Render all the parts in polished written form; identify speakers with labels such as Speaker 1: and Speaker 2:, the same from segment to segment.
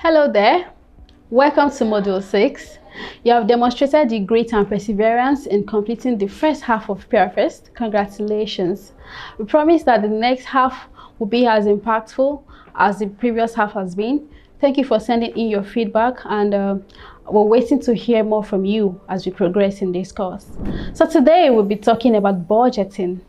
Speaker 1: Hello there, welcome to Module 6. You have demonstrated the grit and perseverance in completing the first half of PEERFEST. Congratulations. We promise that the next half will be as impactful as the previous half has been. Thank you for sending in your feedback, and we're waiting to hear more from you as we progress in this course. So today we'll be talking about budgeting.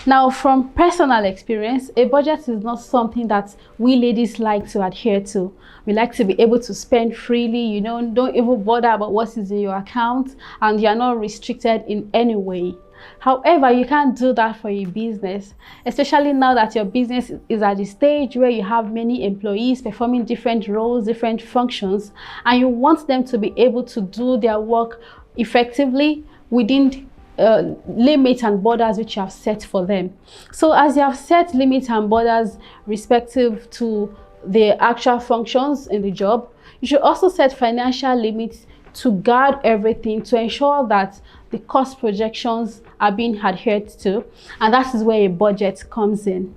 Speaker 1: Now, from personal experience, a budget is not something that we ladies like to adhere to. We like to be able to spend freely, don't even bother about what is in your account, and you're not restricted in any way. However, you can't do that for your business, especially now that your business is at the stage where you have many employees performing different roles, different functions, and you want them to be able to do their work effectively within limits and borders which you have set for them. So as you have set limits and borders respective to the actual functions in the job, you should also set financial limits to guard everything, to ensure that the cost projections are being adhered to, and that is where a budget comes in.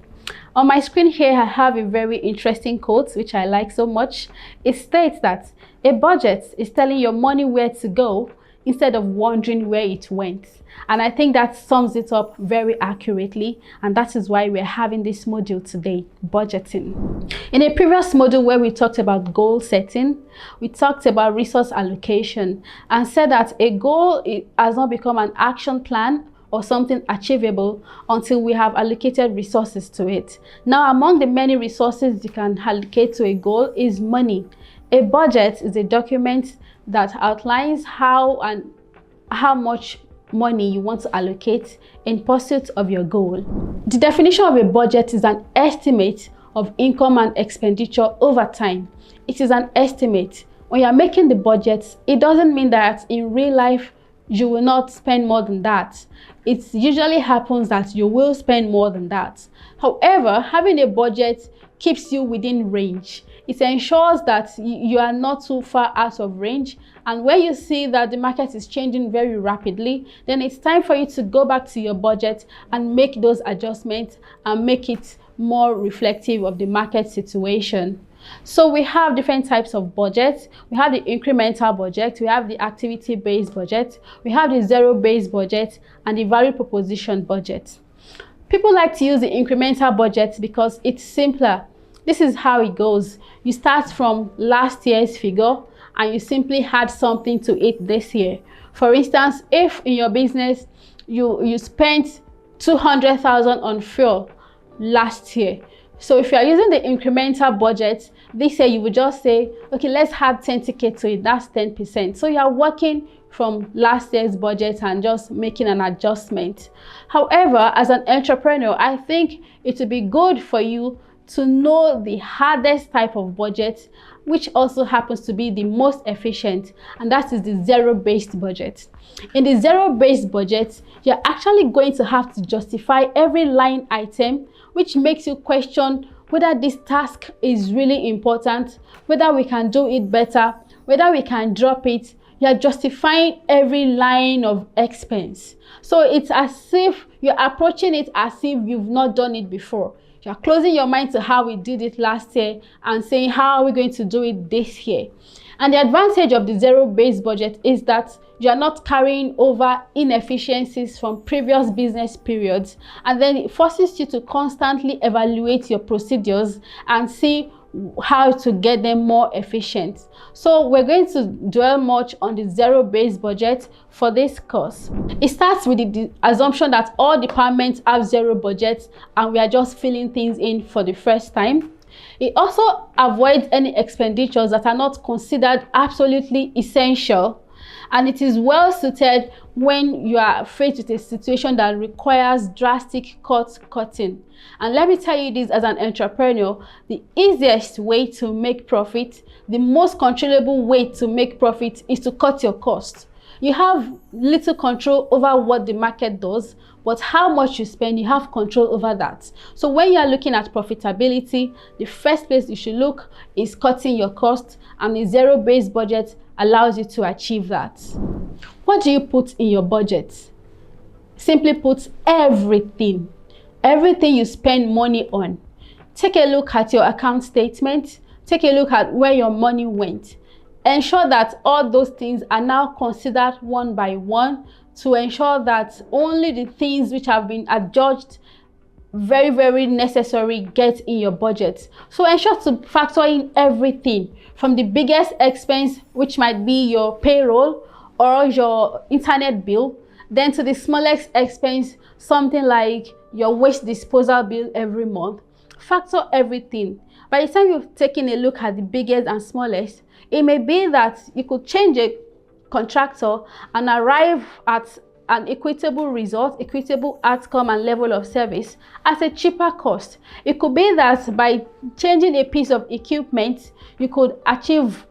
Speaker 1: On my screen here, I have a very interesting quote which I like so much. It states that a budget is telling your money where to go instead of wondering where it went. And I think that sums it up very accurately, and that is why we're having this module today, budgeting. In a previous module where we talked about goal setting, we talked about resource allocation and said that a goal has not become an action plan or something achievable until we have allocated resources to it. Now, among the many resources you can allocate to a goal is money. A budget is a document that outlines how much money you want to allocate in pursuit of your goal. The definition of a budget is an estimate of income and expenditure over time. It is an estimate. When you're making the budget, it doesn't mean that in real life you will not spend more than that. It usually happens that you will spend more than that. However, having a budget keeps you within range. It ensures that you are not too far out of range, and when you see that the market is changing very rapidly, then it's time for you to go back to your budget and make those adjustments and make it more reflective of the market situation. So we have different types of budgets. We have the incremental budget, we have the activity-based budget, we have the zero-based budget, and the value proposition budget. People like to use the incremental budget because it's simpler. This is how it goes. You start from last year's figure and you simply add something to it this year. For instance, if in your business you spent 200,000 on fuel last year, so if you are using the incremental budget, this year you would just say, okay, let's add 10k to it, that's 10%. So you are working from last year's budget and just making an adjustment. However, as an entrepreneur, I think it would be good for you to know the hardest type of budget, which also happens to be the most efficient, and that is the zero-based budget. In the zero-based budget, you're actually going to have to justify every line item, which makes you question whether this task is really important, whether we can do it better, whether we can drop it. You're justifying every line of expense. So it's as if you're approaching it as if you've not done it before. You're closing your mind to how we did it last year and saying, how are we going to do it this year? And the advantage of the zero-based budget is that you're not carrying over inefficiencies from previous business periods, and then it forces you to constantly evaluate your procedures and see how to get them more efficient. So we're going to dwell much on the zero-based budget for this course. It starts with the assumption that all departments have zero budgets and we are just filling things in for the first time. It also avoids any expenditures that are not considered absolutely essential, and it is well suited when you are faced with a situation that requires drastic cutting. And let me tell you this, as an entrepreneur, the easiest way to make profit, the most controllable way to make profit, is to cut your costs. You have little control over what the market does, but how much you spend, you have control over that. So when you are looking at profitability, the first place you should look is cutting your costs, and the zero-based budget allows you to achieve that. What do you put in your budget? Simply put, everything. Everything you spend money on. take a look at your account statement, take a look at where your money went. Ensure that all those things are now considered one by one to ensure that only the things which have been adjudged very, very necessary get in your budget. So ensure to factor in everything from the biggest expense, which might be your payroll or your internet bill, then to the smallest expense, something like your waste disposal bill every month. Factor everything. By the time you've taken a look at the biggest and smallest, it may be that you could change a contractor and arrive at an equitable result, equitable outcome and level of service at a cheaper cost. It could be that by changing a piece of equipment, you could achieve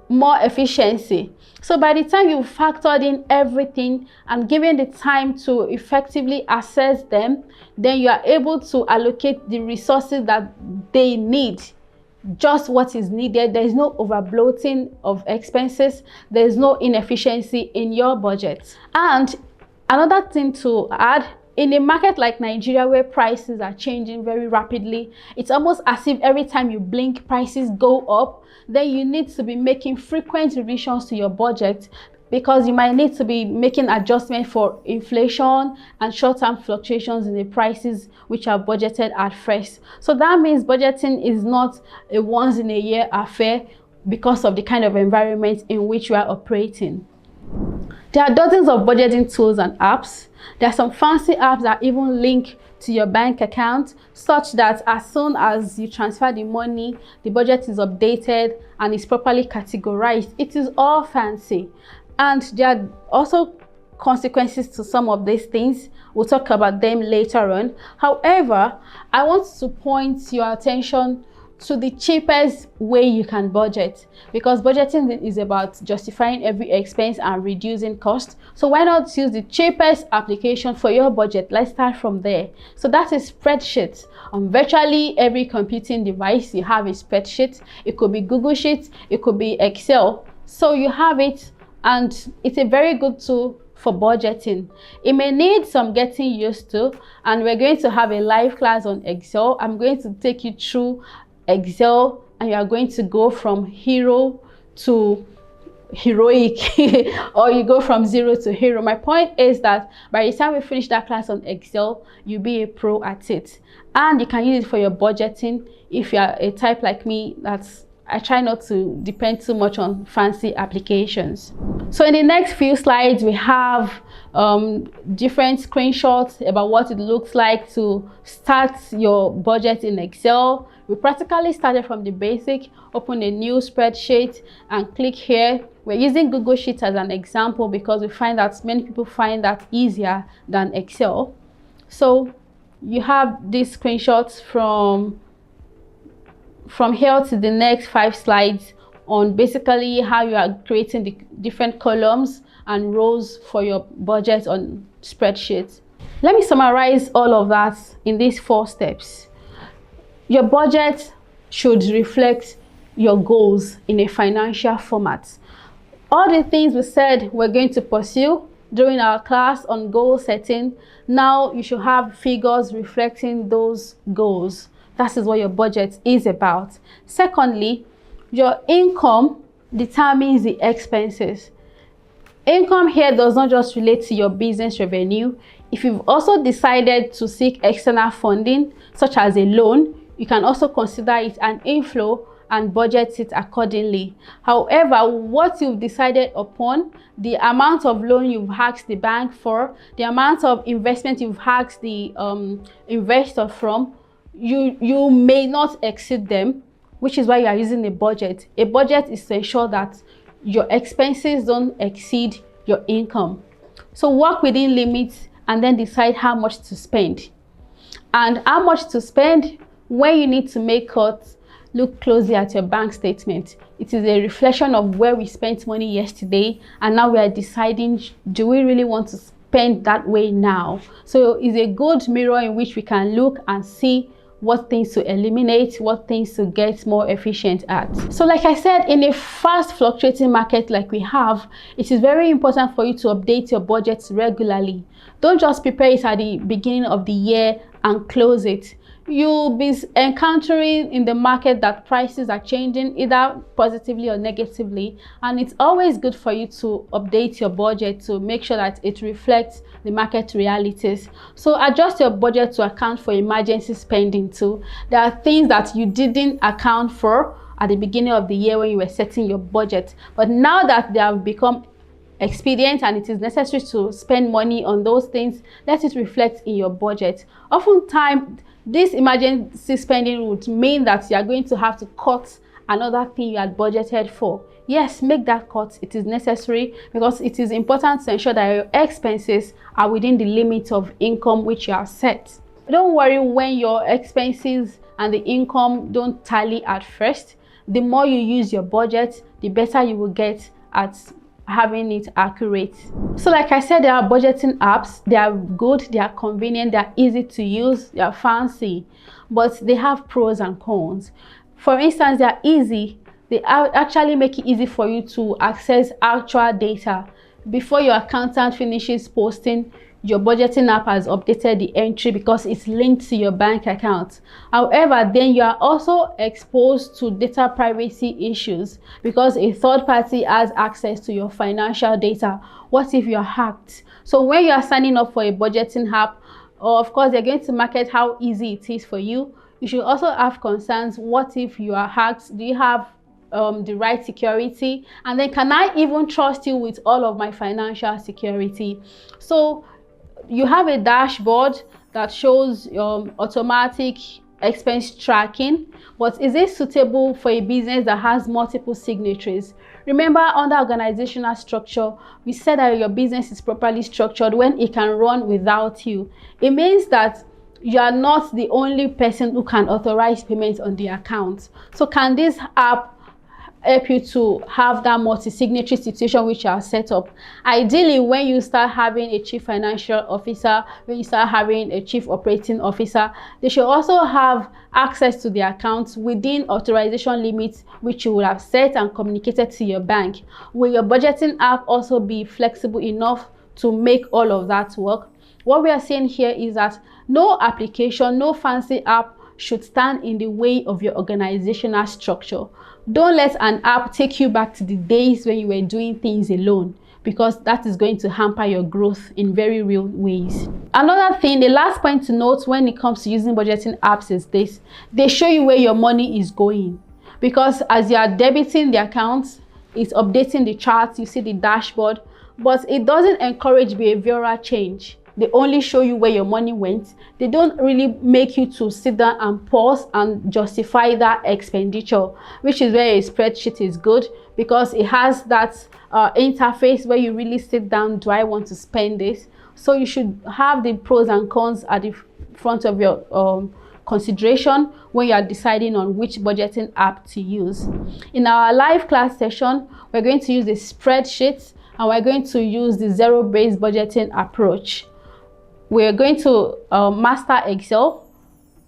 Speaker 1: more efficiency. So by the time you've factored in everything and given the time to effectively assess them, then you are able to allocate the resources that they need, just what is needed. There is no overbloating of expenses. There is no inefficiency in your budget. And another thing to add, in a market like Nigeria where prices are changing very rapidly, it's almost as if every time you blink, prices go up. Then you need to be making frequent revisions to your budget, because you might need to be making adjustments for inflation and short-term fluctuations in the prices which are budgeted at first. So that means budgeting is not a once-in-a-year affair because of the kind of environment in which you are operating. There are dozens of budgeting tools and apps. There are some fancy apps that even link to your bank account, such that as soon as you transfer the money, the budget is updated and is properly categorized. It is all fancy. And there are also consequences to some of these things. We'll talk about them later on. However, I want to point your attention to the cheapest way you can budget, because budgeting is about justifying every expense and reducing cost. So why not use the cheapest application for your budget? Let's start from there. So that is spreadsheets. On virtually every computing device, you have a spreadsheet. It could be Google Sheets, it could be Excel. So you have it, and it's a very good tool for budgeting. It may need some getting used to, and we're going to have a live class on Excel. I'm going to take you through Excel, and you are going to go from hero to heroic or you go from zero to hero. My point is that by the time we finish that class on Excel, you'll be a pro at it, and you can use it for your budgeting. If you are a type like me, I try not to depend too much on fancy applications. So in the next few slides, we have different screenshots about what it looks like to start your budget in Excel. We practically started from the basic. Open a new spreadsheet and click here. We're using Google Sheets as an example because we find that many people find that easier than Excel. So you have these screenshots from here to the next 5 slides on basically how you are creating the different columns and rows for your budget on spreadsheets. Let me summarize all of that in these 4 steps. Your budget should reflect your goals in a financial format. All the things we said we're going to pursue during our class on goal setting, now you should have figures reflecting those goals. That is what your budget is about. Secondly, your income determines the expenses. Income here does not just relate to your business revenue. If you've also decided to seek external funding, such as a loan, you can also consider it an inflow and budget it accordingly. However, what you've decided upon, the amount of loan you've asked the bank for, the amount of investment you've asked the investor from, you may not exceed them, which is why you are using a budget. A budget is to ensure that your expenses don't exceed your income. So work within limits and then decide how much to spend. And how much to spend, when you need to make cuts, look closely at your bank statement. It is a reflection of where we spent money yesterday, and now we are deciding, do we really want to spend that way now? So it's a good mirror in which we can look and see what things to eliminate, what things to get more efficient at. So like I said, in a fast fluctuating market like we have, it is very important for you to update your budgets regularly. Don't just prepare it at the beginning of the year and close it. You'll be encountering in the market that prices are changing either positively or negatively, and it's always good for you to update your budget to make sure that it reflects the market realities. So adjust your budget to account for emergency spending too. There are things that you didn't account for at the beginning of the year when you were setting your budget, but now that they have become expedient and it is necessary to spend money on those things, let it reflect in your budget. Oftentimes this emergency spending would mean that you are going to have to cut another thing you had budgeted for. Yes, make that cut. It is necessary because it is important to ensure that your expenses are within the limit of income which you have set. Don't worry when your expenses and the income don't tally at first. The more you use your budget, the better you will get at having it accurate. So like I said, there are budgeting apps. They are good, they are convenient, they are easy to use, they are fancy, but they have pros and cons. For instance, they are easy. They actually make it easy for you to access actual data. Before your accountant finishes posting, your budgeting app has updated the entry because it's linked to your bank account. However, then you are also exposed to data privacy issues because a third party has access to your financial data. What if you're hacked? So when you are signing up for a budgeting app, of course, they're going to market how easy it is for you. You should also have concerns. What if you are hacked? Do you have the right security? And then can I even trust you with all of my financial security? So you have a dashboard that shows automatic expense tracking, but is it suitable for a business that has multiple signatories? Remember, under organizational structure, we said that your business is properly structured when it can run without you. It means that you are not the only person who can authorize payments on the account. So can this app help you to have that multi-signatory situation which you are set up? Ideally, when you start having a chief financial officer, when you start having a chief operating officer, they should also have access to the accounts within authorization limits which you will have set and communicated to your bank. Will your budgeting app also be flexible enough to make all of that work? What we are saying here is that no application, no fancy app should stand in the way of your organizational structure. Don't let an app take you back to the days when you were doing things alone, because that is going to hamper your growth in very real ways. Another thing, the last point to note when it comes to using budgeting apps is this: they show you where your money is going, because as you are debiting the accounts, it's updating the charts, you see the dashboard, but it doesn't encourage behavioral change. They only show you where your money went. They don't really make you to sit down and pause and justify that expenditure, which is where a spreadsheet is good, because it has that interface where you really sit down, do I want to spend this? So you should have the pros and cons at the front of your consideration when you are deciding on which budgeting app to use. In our live class session, we're going to use the spreadsheet and we're going to use the zero-based budgeting approach. We're going to master Excel.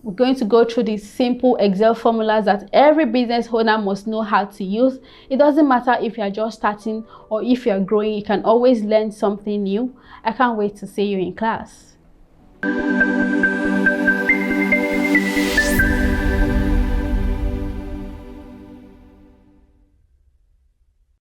Speaker 1: We're going to go through these simple Excel formulas that every business owner must know how to use. It doesn't matter if you're just starting or if you're growing, you can always learn something new. I can't wait to see you in class.